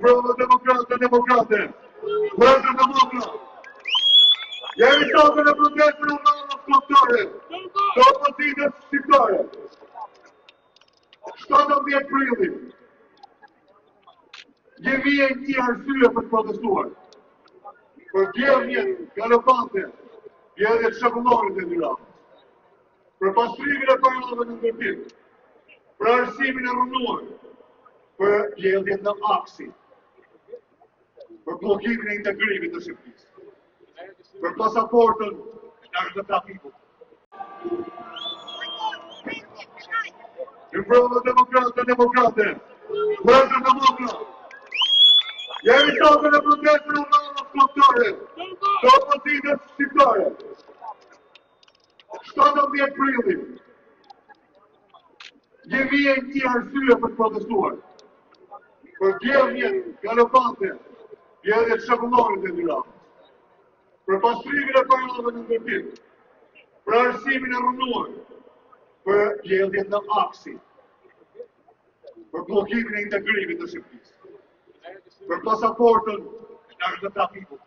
Prova demokrate. Vërë demokrat. Jemi tokën e protest për unarës kontore. Të opozitës shqiptare. 17 prilli. Jemi e një arsye për të protestuar. Për djevnjet, galopante, edhe shabullonit e Tiranës. Për pastrimin e parave në ndërtim. Për arsimin e rënuar. Për gjeldjet në aksi. Për blokimin e integrimit të Shqipërisë. Për pasaportën e LGBT. Në prova demokrate. Vërë demokrat. Jemi tokën e protest për unarës kontore. Të opozitës shqiptare. 17 prilli. Jemi e një arsye për të protestuar. Për djevnjet, galopante, edhe shabullonit e Tiranës. Për pastrimin e parave në ndërtim. Për arsimin e rënuar. Për gjeldjet në aksi. Për blokimin e integrimit të Shqipërisë. Për pasaportën e LGBT.